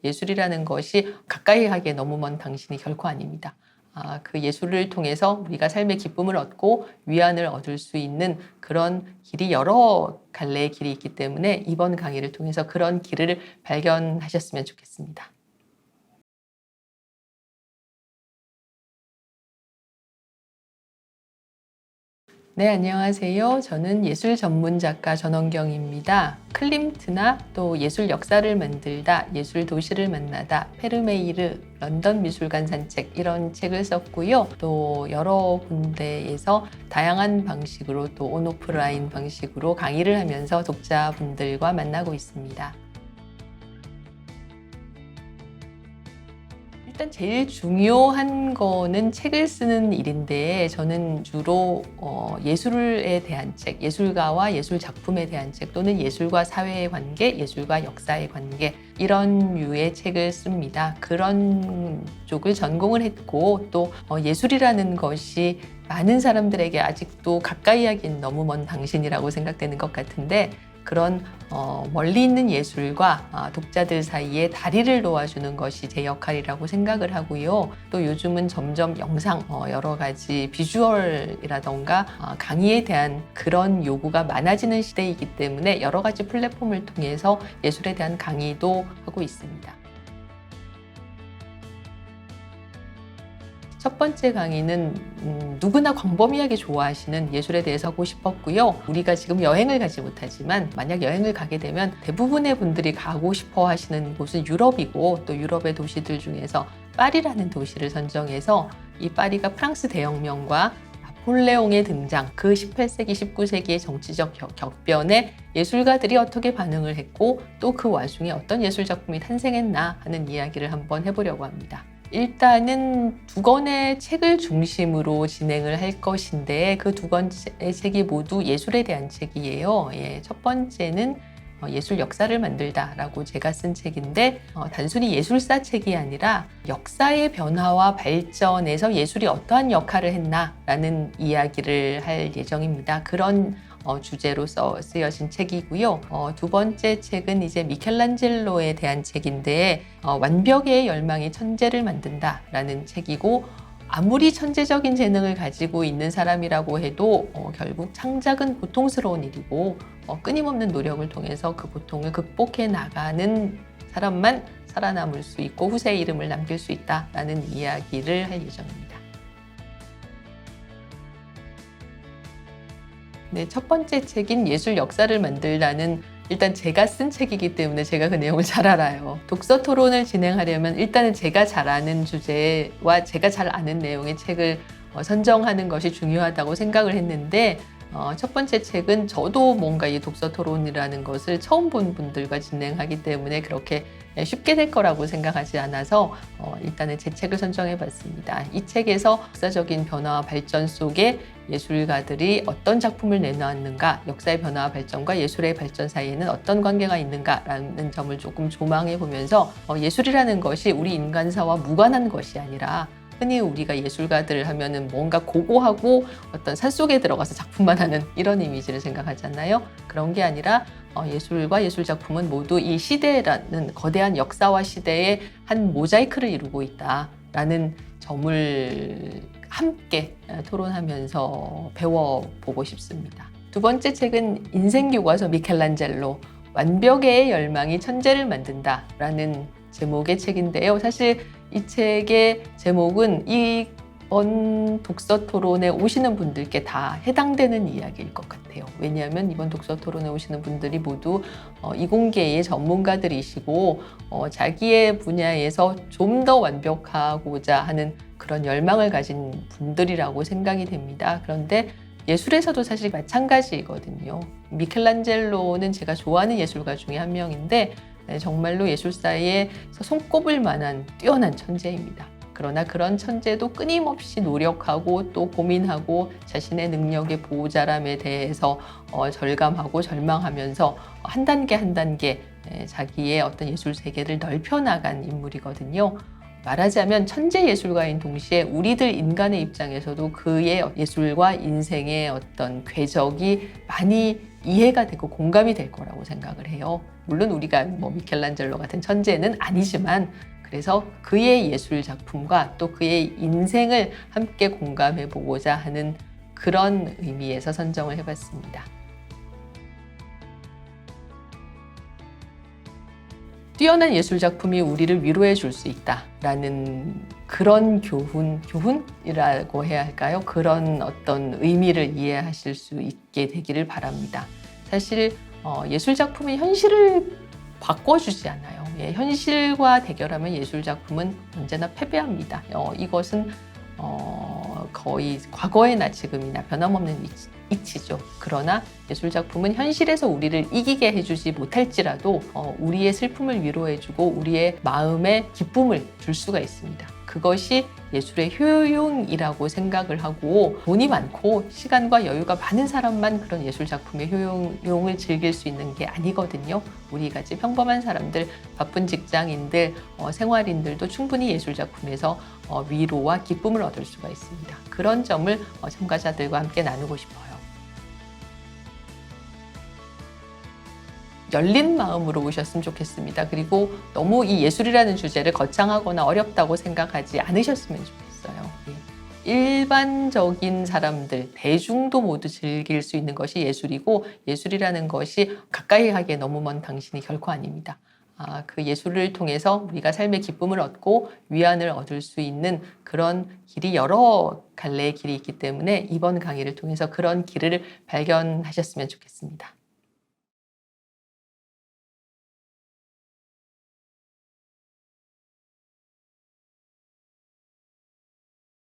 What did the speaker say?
예술이라는 것이 가까이 하기에 너무 먼 당신이 결코 아닙니다. 그 예술을 통해서 우리가 삶의 기쁨을 얻고 위안을 얻을 수 있는 그런 길이 여러 갈래의 길이 있기 때문에 이번 강의를 통해서 그런 길을 발견하셨으면 좋겠습니다. 네, 안녕하세요. 저는 예술 전문 작가 전원경입니다. 클림트나 또 예술 역사를 만들다, 예술 도시를 만나다, 페르메이르, 런던 미술관 산책 이런 책을 썼고요. 또 여러 군데에서 다양한 방식으로 또 온오프라인 방식으로 강의를 하면서 독자분들과 만나고 있습니다. 일단 제일 중요한 거는 책을 쓰는 일인데 저는 주로 예술에 대한 책, 예술가와 예술 작품에 대한 책 또는 예술과 사회의 관계, 예술과 역사의 관계 이런 류의 책을 씁니다. 그런 쪽을 전공을 했고 또 예술이라는 것이 많은 사람들에게 아직도 가까이 하긴 너무 먼 당신이라고 생각되는 것 같은데 그런 멀리 있는 예술과 독자들 사이에 다리를 놓아주는 것이 제 역할이라고 생각을 하고요. 또 요즘은 점점 영상, 여러 가지 비주얼이라던가 강의에 대한 그런 요구가 많아지는 시대이기 때문에 여러 가지 플랫폼을 통해서 예술에 대한 강의도 하고 있습니다. 첫 번째 강의는 누구나 광범위하게 좋아하시는 예술에 대해서 하고 싶었고요. 우리가 지금 여행을 가지 못하지만 만약 여행을 가게 되면 대부분의 분들이 가고 싶어 하시는 곳은 유럽이고 또 유럽의 도시들 중에서 파리라는 도시를 선정해서 이 파리가 프랑스 대혁명과 나폴레옹의 등장, 그 18세기, 19세기의 정치적 격변에 예술가들이 어떻게 반응을 했고 또 그 와중에 어떤 예술작품이 탄생했나 하는 이야기를 한번 해보려고 합니다. 일단은 두 권의 책을 중심으로 진행을 할 것인데 그 두 권의 책이 모두 예술에 대한 책이에요. 첫 번째는 예술 역사를 만들다라고 제가 쓴 책인데 단순히 예술사 책이 아니라 역사의 변화와 발전에서 예술이 어떠한 역할을 했나라는 이야기를 할 예정입니다. 그런 주제로 쓰여진 책이고요. 두 번째 책은 이제 미켈란젤로에 대한 책인데 완벽의 열망이 천재를 만든다라는 책이고 아무리 천재적인 재능을 가지고 있는 사람이라고 해도 결국 창작은 고통스러운 일이고 끊임없는 노력을 통해서 그 고통을 극복해 나가는 사람만 살아남을 수 있고 후세의 이름을 남길 수 있다라는 이야기를 할 예정입니다. 네, 첫 번째 책인 예술 역사를 만들다는 일단 제가 쓴 책이기 때문에 제가 그 내용을 잘 알아요. 독서 토론을 진행하려면 일단은 제가 잘 아는 주제와 제가 잘 아는 내용의 책을 선정하는 것이 중요하다고 생각을 했는데 첫 번째 책은 저도 뭔가 이 독서 토론이라는 것을 처음 본 분들과 진행하기 때문에 그렇게 쉽게 될 거라고 생각하지 않아서 일단은 제 책을 선정해 봤습니다. 이 책에서 역사적인 변화와 발전 속에 예술가들이 어떤 작품을 내놓았는가, 역사의 변화와 발전과 예술의 발전 사이에는 어떤 관계가 있는가라는 점을 조금 조망해 보면서 예술이라는 것이 우리 인간사와 무관한 것이 아니라 흔히 우리가 예술가들 하면은 뭔가 고고하고 어떤 산속에 들어가서 작품만 하는 이런 이미지를 생각하잖아요. 그런 게 아니라 예술과 예술 작품은 모두 이 시대라는 거대한 역사와 시대의 한 모자이크를 이루고 있다라는 점을 함께 토론하면서 배워보고 싶습니다. 두 번째 책은 인생교과서 미켈란젤로 완벽의 열망이 천재를 만든다라는 제목의 책인데요. 사실 이 책의 제목은 이번 독서 토론에 오시는 분들께 다 해당되는 이야기일 것 같아요. 왜냐하면 이번 독서 토론에 오시는 분들이 모두 이공계의 전문가들이시고 자기의 분야에서 좀 더 완벽하고자 하는 그런 열망을 가진 분들이라고 생각이 됩니다. 그런데 예술에서도 사실 마찬가지거든요. 미켈란젤로는 제가 좋아하는 예술가 중에 한 명인데 정말로 예술사에서 손꼽을 만한 뛰어난 천재입니다. 그러나 그런 천재도 끊임없이 노력하고 또 고민하고 자신의 능력의 보호자람에 대해서 절감하고 절망하면서 한 단계 한 단계 자기의 어떤 예술 세계를 넓혀나간 인물이거든요. 말하자면 천재 예술가인 동시에 우리들 인간의 입장에서도 그의 예술과 인생의 어떤 궤적이 많이 이해가 되고 공감이 될 거라고 생각을 해요. 물론 우리가 뭐 미켈란젤로 같은 천재는 아니지만 그래서 그의 예술 작품과 또 그의 인생을 함께 공감해 보고자 하는 그런 의미에서 선정을 해봤습니다. 뛰어난 예술 작품이 우리를 위로해 줄 수 있다라는 그런 교훈이라고 해야 할까요? 그런 어떤 의미를 이해하실 수 있게 되기를 바랍니다. 사실 예술 작품이 현실을 바꿔주지 않아요. 예, 현실과 대결하면 예술 작품은 언제나 패배합니다. 이것은 거의 과거에나 지금이나 변함없는 이치죠. 그러나 예술 작품은 현실에서 우리를 이기게 해주지 못할지라도 우리의 슬픔을 위로해주고 우리의 마음에 기쁨을 줄 수가 있습니다. 그것이 예술의 효용이라고 생각을 하고 돈이 많고 시간과 여유가 많은 사람만 그런 예술 작품의 효용을 즐길 수 있는 게 아니거든요. 우리 같이 평범한 사람들, 바쁜 직장인들, 생활인들도 충분히 예술 작품에서 위로와 기쁨을 얻을 수가 있습니다. 그런 점을 참가자들과 함께 나누고 싶어요. 열린 마음으로 오셨으면 좋겠습니다. 그리고 너무 이 예술이라는 주제를 거창하거나 어렵다고 생각하지 않으셨으면 좋겠어요. 일반적인 사람들, 대중도 모두 즐길 수 있는 것이 예술이고 예술이라는 것이 가까이 하기에 너무 먼 당신이 결코 아닙니다. 그 예술을 통해서 우리가 삶의 기쁨을 얻고 위안을 얻을 수 있는 그런 길이 여러 갈래의 길이 있기 때문에 이번 강의를 통해서 그런 길을 발견하셨으면 좋겠습니다.